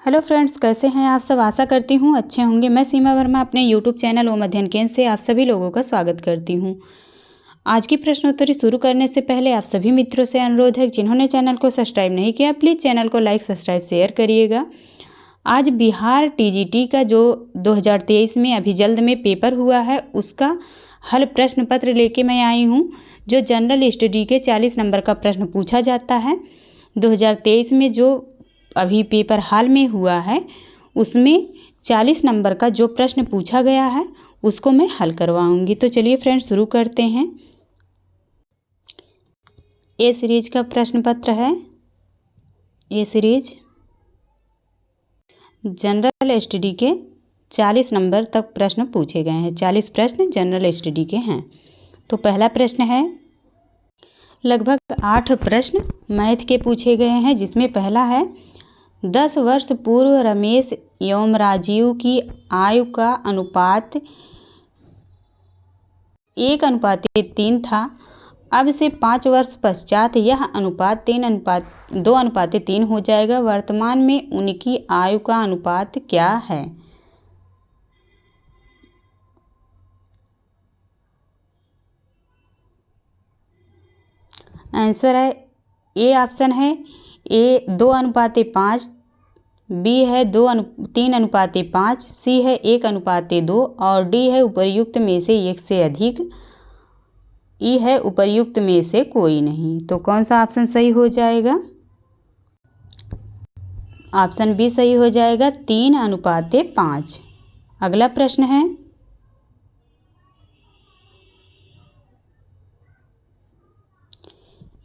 Hello friends, कैसे हैं आप सब। आशा करती हूँ अच्छे होंगे। मैं सीमा वर्मा अपने यूट्यूब चैनल ओम अध्ययन केंद्र से आप सभी लोगों का स्वागत करती हूँ। आज की प्रश्नोत्तरी शुरू करने से पहले आप सभी मित्रों से अनुरोध है, जिन्होंने चैनल को सब्सक्राइब नहीं किया प्लीज़ चैनल को लाइक सब्सक्राइब शेयर करिएगा। आज बिहार टीजीटी का जो 2023 में अभी जल्द में पेपर हुआ है, उसका हल प्रश्न पत्र लेके मैं आई हूँ। जो जनरल स्टडी के 40 नंबर का प्रश्न पूछा जाता है 2023 में, जो अभी पेपर हाल में हुआ है, उसमें 40 नंबर का जो प्रश्न पूछा गया है उसको मैं हल करवाऊंगी। तो चलिए फ्रेंड्स शुरू करते हैं। ए सीरीज का प्रश्न पत्र है। ए सीरीज जनरल स्टडी के 40 नंबर तक प्रश्न पूछे गए हैं। 40 प्रश्न जनरल स्टडी के हैं। तो पहला प्रश्न है, लगभग 8 प्रश्न मैथ के पूछे गए हैं, जिसमें पहला है 10 वर्ष पूर्व रमेश एवं राजीव की आयु का अनुपात 1:3 था। अब से 5 वर्ष पश्चात यह अनुपात 2:3 हो जाएगा। वर्तमान में उनकी आयु का अनुपात क्या है। आंसर है ए ऑप्शन है, ए 2:5, बी है 3:5, सी है 1:2 और डी है उपर्युक्त में से एक से अधिक, ई है उपर्युक्त में से कोई नहीं। तो कौन सा ऑप्शन सही हो जाएगा। ऑप्शन बी सही हो जाएगा, 3:5। अगला प्रश्न है,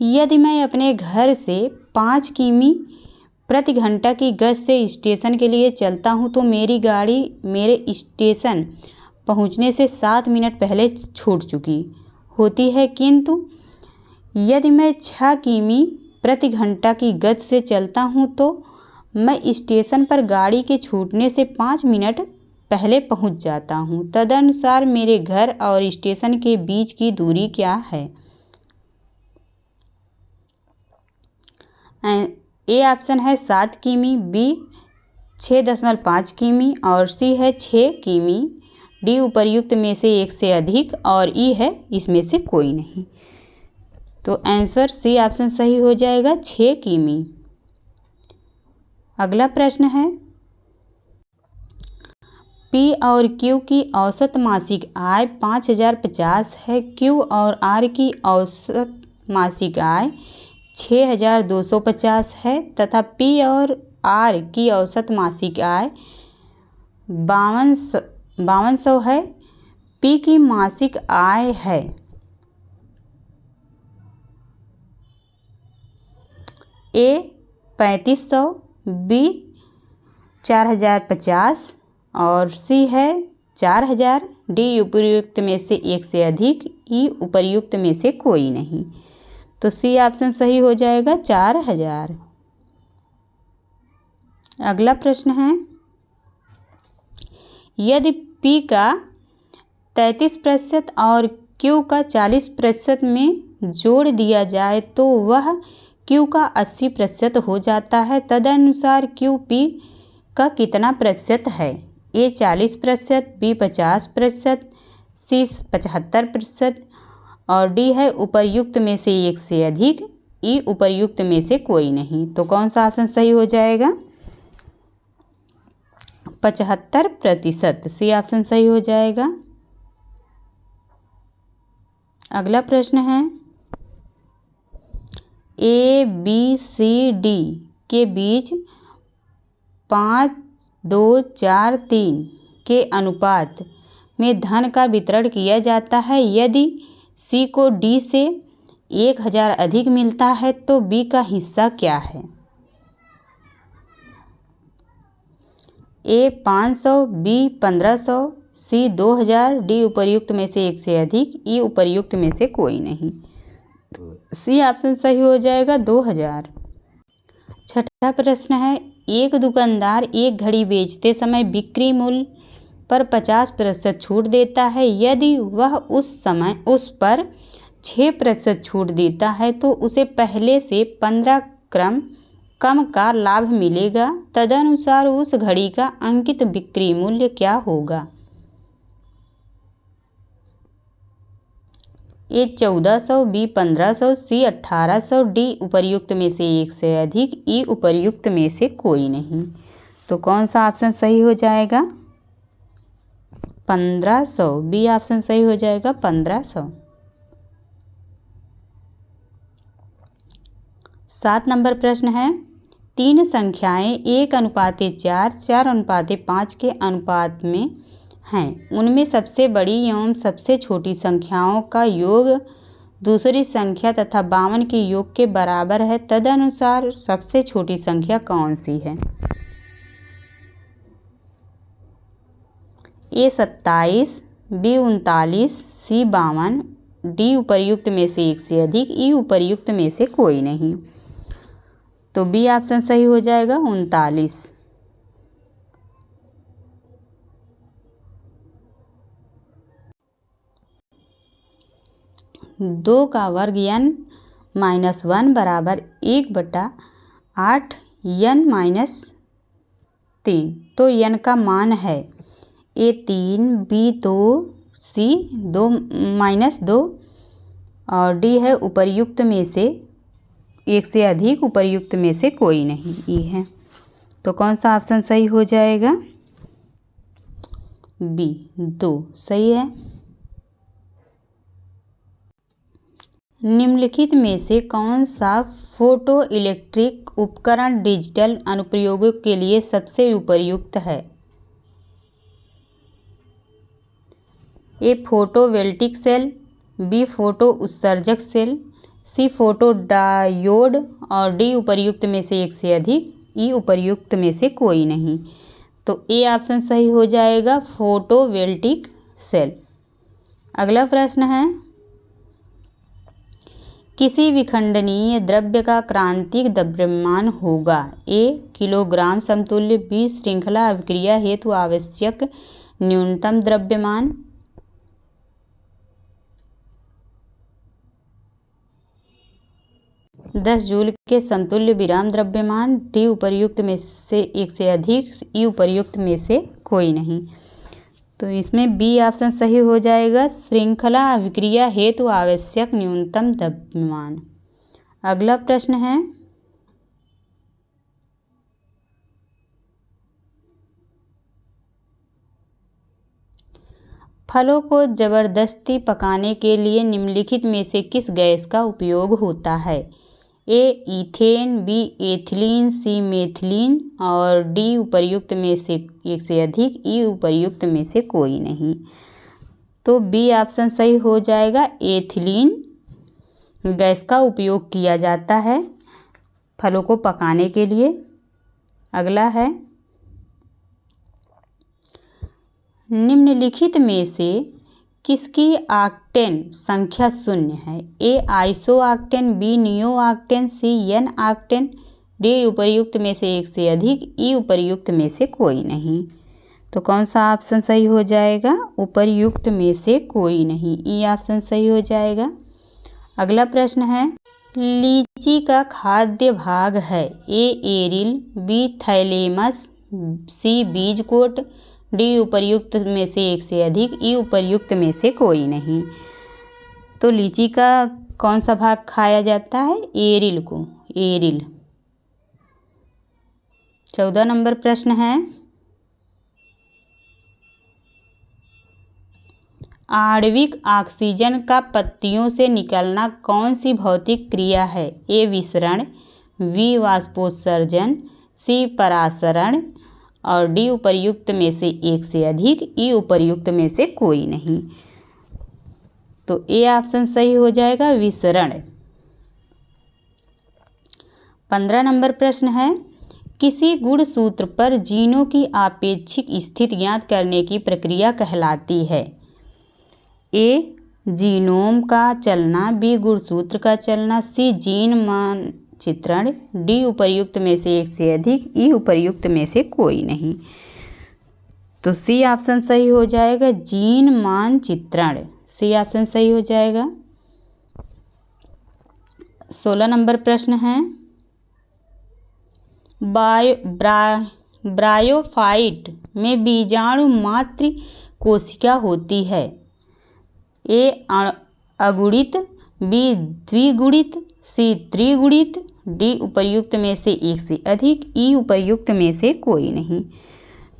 यदि मैं अपने घर से 5 किमी प्रति घंटा की गति से स्टेशन के लिए चलता हूँ तो मेरी गाड़ी मेरे स्टेशन पहुँचने से 7 मिनट पहले छूट चुकी होती है, किंतु यदि मैं 6 किमी प्रति घंटा की गति से चलता हूँ तो मैं स्टेशन पर गाड़ी के छूटने से 5 मिनट पहले पहुँच जाता हूँ। तदनुसार मेरे घर और स्टेशन के बीच की दूरी क्या है। ए ऑप्शन है 7 किमी, बी 6.5 किमी और सी है 6 किमी, डी उपर्युक्त में से एक से अधिक और ई है इसमें से कोई नहीं। तो आंसर सी ऑप्शन सही हो जाएगा, 6 किमी। अगला प्रश्न है, पी और क्यू की औसत मासिक आय 5050 है। क्यू और आर की औसत मासिक आय 6250 है तथा पी और आर की औसत मासिक आय 5200 है। पी की मासिक आय है ए 3500, बी 4050 और सी है 4000, डी उपर्युक्त में से एक से अधिक, ई उपर्युक्त में से कोई नहीं। तो सी ऑप्शन सही हो जाएगा, 4000। अगला प्रश्न है, यदि P का 33% और Q का 40% में जोड़ दिया जाए तो वह Q का 80% हो जाता है। तदनुसार Q P का कितना प्रतिशत है। ए 40%, बी 50%, सी 75% और डी है उपर्युक्त में से एक से अधिक, ई उपर्युक्त में से कोई नहीं। तो कौन सा ऑप्शन सही हो जाएगा। 75%, सी ऑप्शन सही हो जाएगा। अगला प्रश्न है, ए बी सी डी के बीच 5 2 4 3 के अनुपात में धन का वितरण किया जाता है। यदि सी को डी से 1000 अधिक मिलता है तो बी का हिस्सा क्या है। ए 500, बी 1500, सी 2000, डी उपर्युक्त में से एक से अधिक, ई उपर्युक्त में से कोई नहीं। सी ऑप्शन सही हो जाएगा, 2000। छठा प्रश्न है, एक दुकानदार एक घड़ी बेचते समय बिक्री मूल्य पर 50% छूट देता है। यदि वह उस पर 6% छूट देता है तो उसे पहले से 15 क्रम कम का लाभ मिलेगा, तदनुसार उस घड़ी का अंकित बिक्री मूल्य क्या होगा? ए 1400, बी 1500, सी 1800, डी उपर्युक्त में से एक से अधिक, ई उपर्युक्त में से कोई नहीं। तो कौन सा ऑप्शन सही हो जाएगा? 1500, बी ऑप्शन सही हो जाएगा 1500। 7 नंबर प्रश्न है, तीन संख्याएं 1:4, 4:5 के अनुपात में हैं, उनमें सबसे बड़ी एवं सबसे छोटी संख्याओं का योग दूसरी संख्या तथा 52 के योग के बराबर है, तदनुसार सबसे छोटी संख्या कौन सी है? ए 27, बी 39, सी 52, डी उपर्युक्त में से एक से अधिक, ई उपर्युक्त में से कोई नहीं। तो बी ऑप्शन सही हो जाएगा 39। 2 का वर्ग n-1 बराबर 1/8 n-3। तो n का मान है ए 3, बी 2, सी 2 और डी है उपर्युक्त में से एक से अधिक, उपर्युक्त में से कोई नहीं, ई है। तो कौन सा ऑप्शन सही हो जाएगा? बी 2 सही है। निम्नलिखित में से कौन सा फोटो इलेक्ट्रिक उपकरण डिजिटल अनुप्रयोगों के लिए सबसे उपर्युक्त है? ए फोटोवोल्टिक सेल, बी फोटो उत्सर्जक सेल, सी फोटो डायोड और डी उपर्युक्त में से एक से अधिक, ई उपर्युक्त में से कोई नहीं। तो ए ऑप्शन सही हो जाएगा फोटोवोल्टिक सेल। अगला प्रश्न है, किसी विखंडनीय द्रव्य का क्रांतिक द्रव्यमान होगा? ए किलोग्राम समतुल्य, बी श्रृंखला अभिक्रिया हेतु आवश्यक न्यूनतम द्रव्यमान, 10 जूल के समतुल्य विराम द्रव्यमान, डी उपर्युक्त में से एक से अधिक, ई उपर्युक्त में से कोई नहीं। तो इसमें बी ऑप्शन सही हो जाएगा श्रृंखला अभिक्रिया हेतु आवश्यक न्यूनतम द्रव्यमान। अगला प्रश्न है, फलों को जबरदस्ती पकाने के लिए निम्नलिखित में से किस गैस का उपयोग होता है? ए इथेन, बी एथिलीन, सी मेथिलीन और डी उपर्युक्त में से एक से अधिक, ई उपर्युक्त में से कोई नहीं। तो बी ऑप्शन सही हो जाएगा एथिलीन गैस का उपयोग किया जाता है फलों को पकाने के लिए। अगला है, निम्नलिखित में से किसकी ऑक्टेन संख्या 0 है? A iso octane, B neo octane, C n octane, D उपर्युक्त में से एक से अधिक, ई उपर्युक्त में से कोई नहीं। तो कौन सा ऑप्शन सही हो जाएगा? उपर्युक्त में से कोई नहीं, ई ऑप्शन सही हो जाएगा। अगला प्रश्न है, लीची का खाद्य भाग है? ए एरिल, बी थैलेमस, सी बीजकोट, डी उपर्युक्त में से एक से अधिक, ई उपर्युक्त में से कोई नहीं। तो लीची का कौन सा भाग खाया जाता है? एरिल को, एरिल। 14 नंबर प्रश्न है, आणविक ऑक्सीजन का पत्तियों से निकलना कौन सी भौतिक क्रिया है? ए विसरण, बी वाष्पोत्सर्जन, सी परासरण और डी उपर्युक्त में से एक से अधिक, ई उपर्युक्त में से कोई नहीं। तो ए ऑप्शन सही हो जाएगा विसरण। 15 नंबर प्रश्न है, किसी गुणसूत्र पर जीनों की आपेक्षिक स्थिति ज्ञात करने की प्रक्रिया कहलाती है? ए जीनोम का चलना, बी गुणसूत्र का चलना, सी जीन मानचित्रण, डी उपर्युक्त में से एक से अधिक, ई उपर्युक्त में से कोई नहीं। तो सी ऑप्शन सही हो जाएगा जीन मानचित्रण, सी ऑप्शन सही हो जाएगा। 16 नंबर प्रश्न है, ब्रायोफाइट में बीजाणु मात्र कोशिका होती है? ए अगुणित, बी द्विगुणित, सी त्रिगुणित, डी उपर्युक्त में से एक से अधिक, ई उपर्युक्त में से कोई नहीं।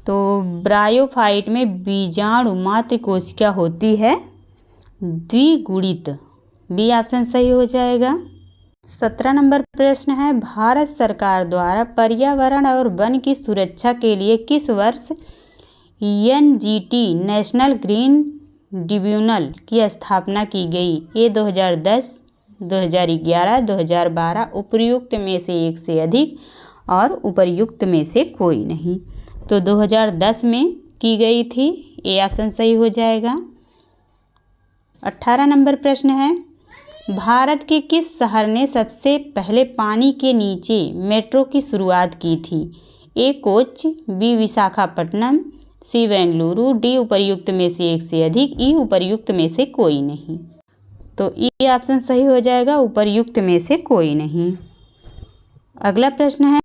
तो ब्रायोफाइट में बीजाणु मात्र कोशिका होती है द्विगुणित, बी ऑप्शन सही हो जाएगा। 17 नंबर प्रश्न है, भारत सरकार द्वारा पर्यावरण और वन की सुरक्षा के लिए किस वर्ष एनजीटी नेशनल ग्रीन ट्रिब्यूनल की स्थापना की गई? ए 2010, 2011, 2012, उपर्युक्त में से एक से अधिक और उपर्युक्त में से कोई नहीं। तो 2010 में की गई थी, ए ऑप्शन सही हो जाएगा। 18 नंबर प्रश्न है, भारत के किस शहर ने सबसे पहले पानी के नीचे मेट्रो की शुरुआत की थी? ए कोच्चि, बी विशाखापट्टनम, सी बेंगलुरु, डी उपर्युक्त में से एक से अधिक, ई उपर्युक्त में से कोई नहीं। तो ई ऑप्शन सही हो जाएगा, उपर्युक्त में से कोई नहीं। अगला प्रश्न है,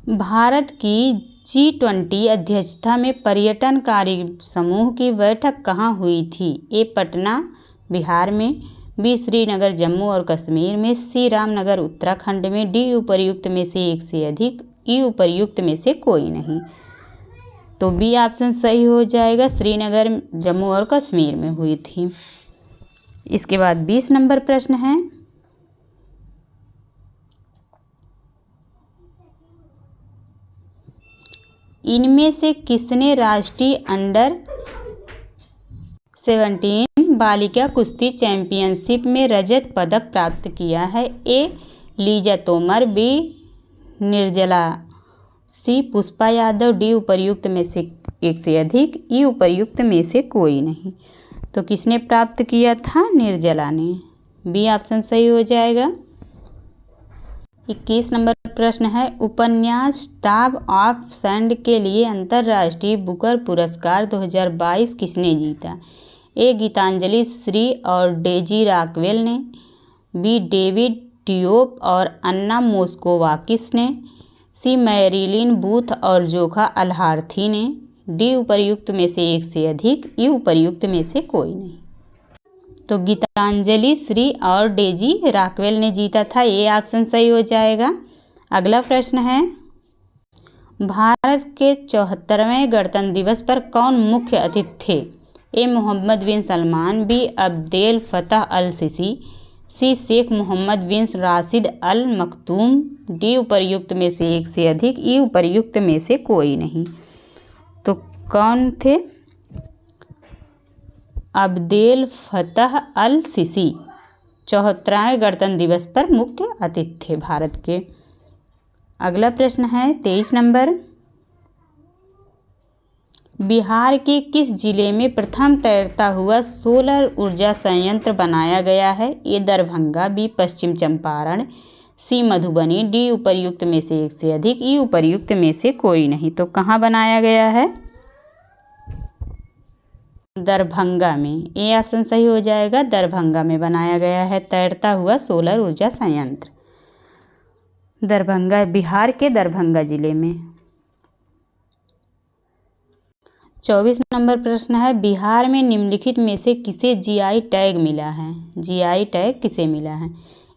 भारत की G20 अध्यक्षता में पर्यटन कार्य समूह की बैठक कहाँ हुई थी? ए पटना बिहार में, बी श्रीनगर जम्मू और कश्मीर में, सी रामनगर उत्तराखंड में, डी उपर्युक्त में से एक से अधिक, ई उपर्युक्त में से कोई नहीं। तो बी ऑप्शन सही हो जाएगा, श्रीनगर जम्मू और कश्मीर में हुई थी। इसके बाद 20 नंबर प्रश्न है, इनमें से किसने राष्ट्रीय अंडर 17 बालिका कुश्ती चैंपियनशिप में रजत पदक प्राप्त किया है? ए लीजा तोमर, बी निर्जला, सी पुष्पा यादव, डी उपर्युक्त में से एक से अधिक, ई उपर्युक्त में से कोई नहीं। तो किसने प्राप्त किया था? निर्जला ने, बी ऑप्शन सही हो जाएगा। 21 नंबर प्रश्न है, उपन्यास टॉप ऑफ सैंड के लिए अंतर्राष्ट्रीय बुकर पुरस्कार 2022 किसने जीता? ए गीतांजलि श्री और डेजी रॉकवेल ने, बी डेविड टियोप और अन्ना मोस्कोवाकिस ने, सी मैरिलिन बूथ और जोखा अल्हार्थी ने, डी उपर्युक्त में से एक से अधिक, ई उपर्युक्त में से कोई नहीं। तो गीतांजलि श्री और डेजी रॉकवेल ने जीता था, ये ऑप्शन सही हो जाएगा। अगला प्रश्न है, भारत के 74वें गणतंत्र दिवस पर कौन मुख्य अतिथि थे? ए मोहम्मद बिन सलमान, बी अब्देल फतह अल सीसी, सी शेख मोहम्मद बिन राशिद अल मखदूम, डी उपर्युक्त में से एक से अधिक, ई उपर्युक्त में से कोई नहीं। तो कौन थे? अब्देल फतह अल सीसी 74वें गणतंत्र दिवस पर मुख्य अतिथि थे भारत के। अगला प्रश्न है 23 नंबर, बिहार के किस जिले में प्रथम तैरता हुआ सोलर ऊर्जा संयंत्र बनाया गया है? ए दरभंगा, बी पश्चिम चंपारण, सी मधुबनी, डी उपर्युक्त में से एक से अधिक, ई उपर्युक्त में से कोई नहीं। तो कहाँ बनाया गया है? दरभंगा में, ए ऑप्शन सही हो जाएगा। दरभंगा में बनाया गया है तैरता हुआ सोलर ऊर्जा संयंत्र, दरभंगा, बिहार के दरभंगा जिले में। 24 नंबर प्रश्न है, बिहार में निम्नलिखित में से किसे जीआई टैग मिला है? जीआई टैग किसे मिला है?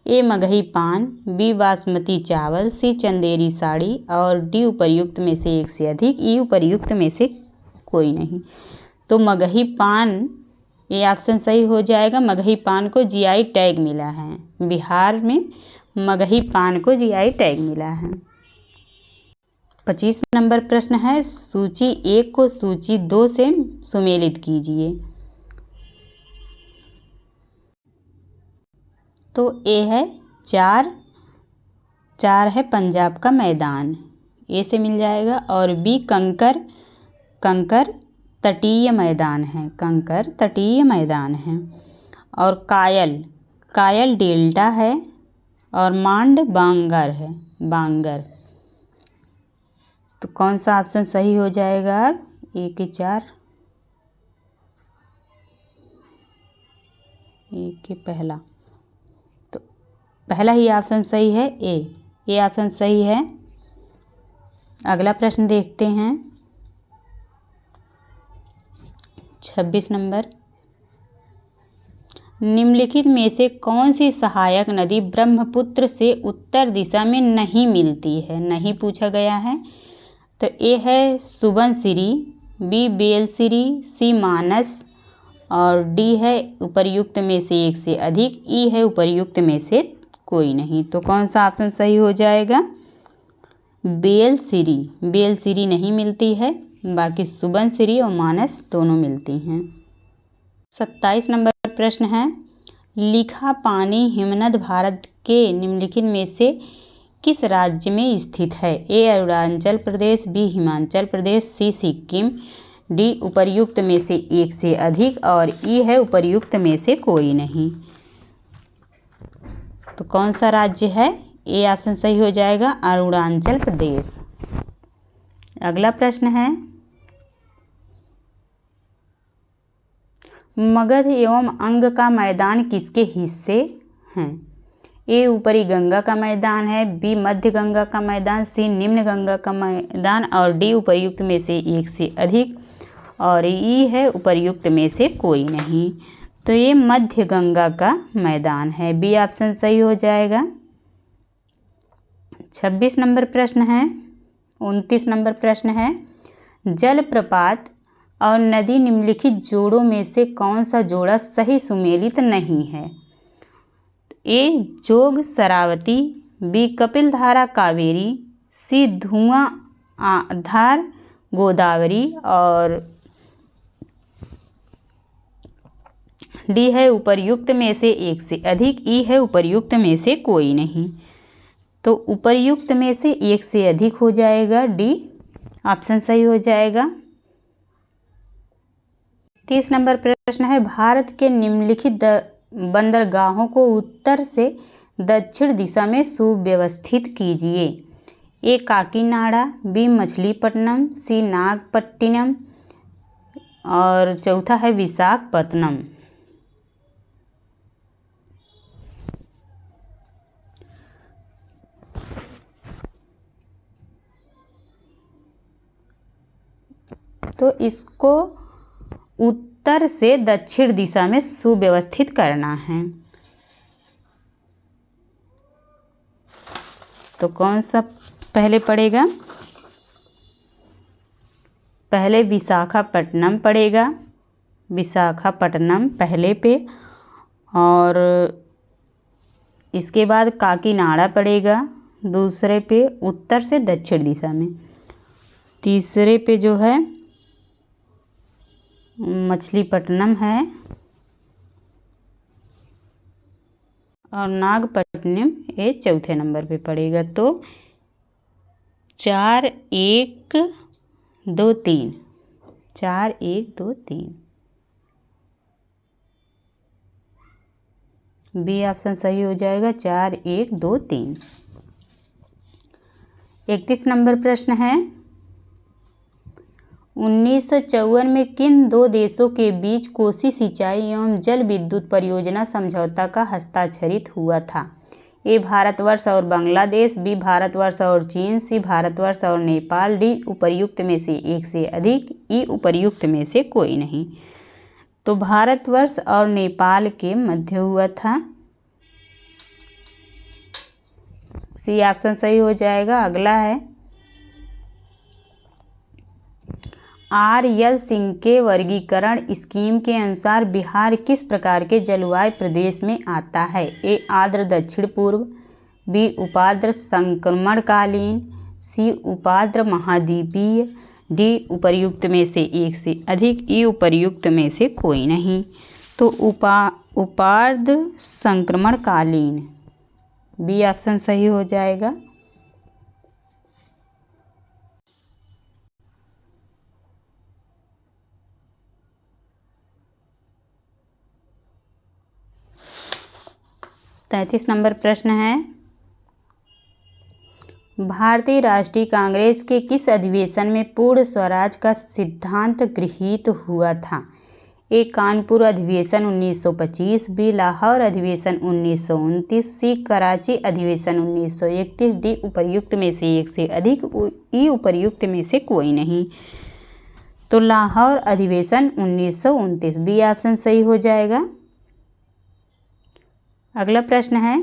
ए मगही पान, बी बासमती चावल, सी चंदेरी साड़ी और डी उपर्युक्त में से एक से अधिक, ई उपर्युक्त में से कोई नहीं। तो मगही पान, ये ऑप्शन सही हो जाएगा। मगही पान को जीआई टैग मिला है, बिहार में मगही पान को जीआई टैग मिला है। 25 नंबर प्रश्न है, सूची 1 को सूची 2 से सुमेलित कीजिए। तो ए है 4 है पंजाब का मैदान, ए से मिल जाएगा। और बी कंकर तटीय मैदान है, कंकर तटीय मैदान है। और कायल डेल्टा है। और मांड बांगर है, बांगर। तो कौन सा ऑप्शन सही हो जाएगा? ए के 4, ए के पहला। तो पहला ही ऑप्शन सही है, ए ऑप्शन सही है। अगला प्रश्न देखते हैं 26 नंबर। निम्नलिखित में से कौन सी सहायक नदी ब्रह्मपुत्र से उत्तर दिशा में नहीं मिलती है? नहीं पूछा गया है। तो ए है सुबनसिरी, बी बेलसिरी, सी मानस और डी है उपर्युक्त में से एक से अधिक, ई है उपर्युक्त में से कोई नहीं। तो कौन सा ऑप्शन सही हो जाएगा? बेलसिरी। बेलसिरी नहीं मिलती है, बाकी सुबनसिरी और मानस दोनों मिलती हैं। 27 नंबर प्रश्न है, लिखा पानी हिमनद भारत के निम्नलिखित में से किस राज्य में स्थित है? ए अरुणाचल प्रदेश, बी हिमाचल प्रदेश, सी सिक्किम, डी उपर्युक्त में से एक से अधिक और ई है उपर्युक्त में से कोई नहीं। तो कौन सा राज्य है? ए ऑप्शन सही हो जाएगा, अरुणाचल प्रदेश। अगला प्रश्न है, मगध एवं अंग का मैदान किसके हिस्से हैं? ए ऊपरी गंगा का मैदान है, बी मध्य गंगा का मैदान, सी निम्न गंगा का मैदान और डी उपर्युक्त में से एक से अधिक और ई है उपर्युक्त में से कोई नहीं। तो ये मध्य गंगा का मैदान है, बी ऑप्शन सही हो जाएगा। 26 नंबर प्रश्न है, 29 नंबर प्रश्न है, जलप्रपात और नदी निम्नलिखित जोड़ों में से कौन सा जोड़ा सही सुमेलित नहीं है? ए जोग शरावती, बी कपिलधारा कावेरी, सी धुआं आधार गोदावरी और डी है उपर्युक्त में से एक से अधिक, ई है उपर्युक्त में से कोई नहीं। तो उपर्युक्त में से एक से अधिक हो जाएगा, डी ऑप्शन सही हो जाएगा। 30 नंबर प्रश्न है, भारत के निम्नलिखित बंदरगाहों को उत्तर से दक्षिण दिशा में सुव्यवस्थित कीजिए। ए काकीनाडा, बी मछलीपट्टनम, सी नागपट्टिनम और चौथा है विशाखापट्टनम। तो इसको उत्तर से दक्षिण दिशा में सुव्यवस्थित करना है। तो कौन सा पहले पड़ेगा? पहले विशाखापट्टनम पड़ेगा, विशाखापट्टनम पहले पे, और इसके बाद काकीनाडा पड़ेगा दूसरे पे उत्तर से दक्षिण दिशा में, तीसरे पे जो है मछलीपट्टनम है और नागपट्टनम ये चौथे नंबर पे पड़ेगा। तो 4 1 2 3, 4 1 2 3 बी ऑप्शन सही हो जाएगा, 4 1 2 3। 31 नंबर प्रश्न है, 1954 में किन दो देशों के बीच कोसी सिंचाई एवं जल विद्युत परियोजना समझौता का हस्ताक्षरित हुआ था? ए भारतवर्ष और बांग्लादेश, बी भारतवर्ष और चीन, सी भारतवर्ष और नेपाल, डी उपर्युक्त में से एक से अधिक, ई उपर्युक्त में से कोई नहीं। तो भारतवर्ष और नेपाल के मध्य हुआ था, सी ऑप्शन सही हो जाएगा। अगला है, आर.एल. सिंह के वर्गीकरण स्कीम के अनुसार बिहार किस प्रकार के जलवायु प्रदेश में आता है? ए आर्द्र दक्षिण पूर्व, बी उपार्द्र संक्रमणकालीन, सी उपार्द्र महाद्वीपीय, डी उपर्युक्त में से एक से अधिक, ई उपर्युक्त में से कोई नहीं। तो उपार्द्र संक्रमणकालीन, बी ऑप्शन सही हो जाएगा। तैंतीस नंबर प्रश्न है, भारतीय राष्ट्रीय कांग्रेस के किस अधिवेशन में पूर्ण स्वराज का सिद्धांत गृहीत हुआ था? ए कानपुर अधिवेशन 1925, बी लाहौर अधिवेशन 1929, सी कराची अधिवेशन 1931, डी उपर्युक्त में से एक से अधिक, ई उपर्युक्त में से कोई नहीं। तो लाहौर अधिवेशन 1929, बी ऑप्शन सही हो जाएगा। अगला प्रश्न है,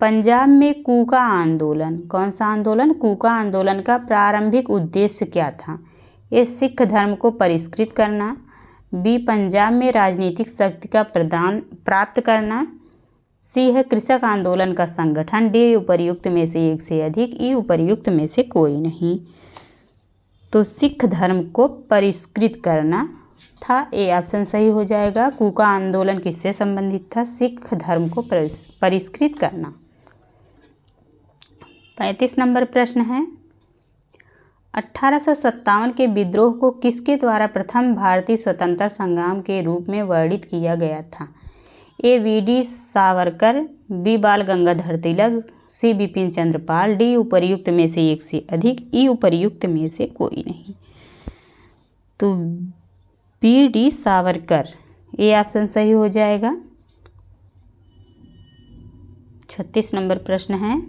पंजाब में कूका आंदोलन, कौन सा आंदोलन? कूका आंदोलन का प्रारंभिक उद्देश्य क्या था? ए सिख धर्म को परिष्कृत करना, बी पंजाब में राजनीतिक शक्ति का प्रदान प्राप्त करना, सी है कृषक आंदोलन का संगठन, डी उपर्युक्त में से एक से अधिक, ई उपर्युक्त में से कोई नहीं। तो सिख धर्म को परिष्कृत करना था, ए ऑप्शन सही हो जाएगा। कूका आंदोलन किससे संबंधित था? सिख धर्म को परिष्कृत करना। 35 नंबर प्रश्न है, 1857 के विद्रोह को किसके द्वारा प्रथम भारतीय स्वतंत्रता संग्राम के रूप में वर्णित किया गया था? ए वी.डी. सावरकर, बी बाल गंगाधर तिलक, सी बिपिन चंद्र पाल, डी उपर्युक्त में से एक से अधिक, ई उपर्युक्त में से कोई नहीं। तो बी.डी. सावरकर, ए ऑप्शन सही हो जाएगा। 36 नंबर प्रश्न है,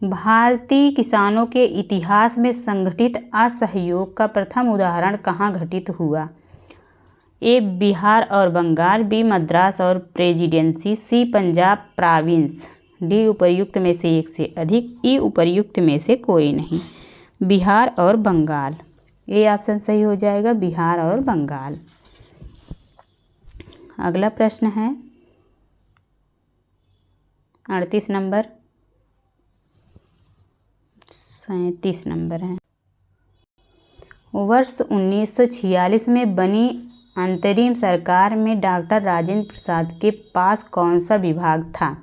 भारतीय किसानों के इतिहास में संगठित असहयोग का प्रथम उदाहरण कहाँ घटित हुआ? ए बिहार और बंगाल, बी मद्रास और प्रेसिडेंसी, सी पंजाब प्रोविंस, डी उपर्युक्त में से एक से अधिक, ई उपर्युक्त में से कोई नहीं। बिहार और बंगाल, ए ऑप्शन सही हो जाएगा, बिहार और बंगाल। अगला प्रश्न है 38 नंबर, 37 नंबर है। वर्ष 1946 में बनी अंतरिम सरकार में डॉक्टर राजेंद्र प्रसाद के पास कौन सा विभाग था?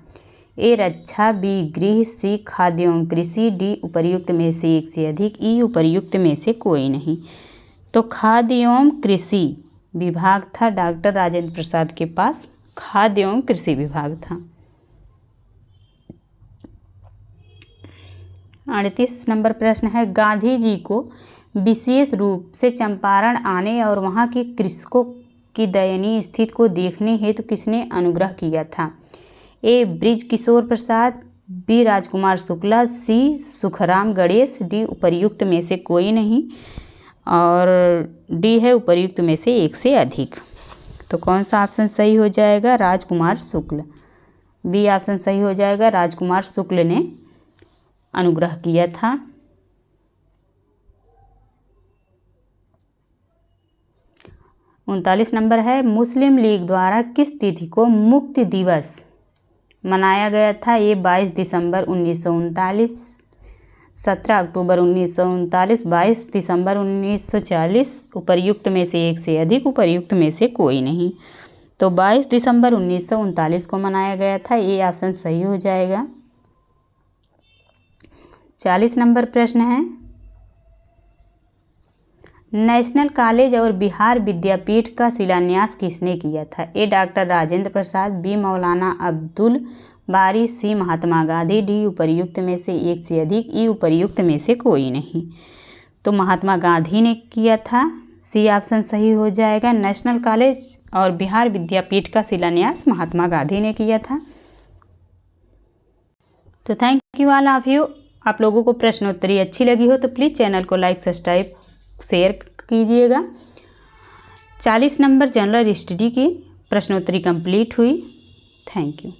ए रक्षा, बी गृह, सी खाद्य एवं कृषि, डी उपर्युक्त में से एक से अधिक, ई उपर्युक्त में से कोई नहीं। तो खाद्य एवं कृषि विभाग था डॉक्टर राजेंद्र प्रसाद के पास, खाद्य एवं कृषि विभाग था। 38 नंबर प्रश्न है, गांधी जी को विशेष रूप से चंपारण आने और वहां के कृषकों की दयनीय स्थिति को देखने हेतु किसने अनुग्रह किया था? ए ब्रिज किशोर प्रसाद, बी राजकुमार शुक्ला, सी सुखराम गणेश, डी उपर्युक्त में से कोई नहीं, और डी है उपर्युक्त में से एक से अधिक। तो कौन सा ऑप्शन सही हो जाएगा? राजकुमार शुक्ल, बी ऑप्शन सही हो जाएगा। राजकुमार शुक्ल ने अनुग्रह किया था। 39 नंबर है, मुस्लिम लीग द्वारा किस तिथि को मुक्ति दिवस मनाया गया था? ये 22 दिसंबर 1939, 17 अक्टूबर 1939, 22 दिसंबर 1940, उपर्युक्त में से एक से अधिक, उपर्युक्त में से कोई नहीं। तो 22 दिसंबर 1939 को मनाया गया था, ये ऑप्शन सही हो जाएगा। 40 नंबर प्रश्न है, नेशनल कॉलेज और बिहार विद्यापीठ का शिलान्यास किसने किया था? ए डॉक्टर राजेंद्र प्रसाद, बी मौलाना अब्दुल बारी, सी महात्मा गांधी, डी उपर्युक्त में से एक से अधिक, ई उपर्युक्त में से कोई नहीं। तो महात्मा गांधी ने किया था, सी ऑप्शन सही हो जाएगा। नेशनल कॉलेज और बिहार विद्यापीठ का शिलान्यास महात्मा गांधी ने किया था। तो thank you all of you. आप लोगों को प्रश्नोत्तरी अच्छी लगी हो तो प्लीज़ चैनल को लाइक, सब्सक्राइब, शेयर कीजिएगा। 40 नंबर जनरल स्टडी की प्रश्नोत्तरी कंप्लीट हुई। Thank you.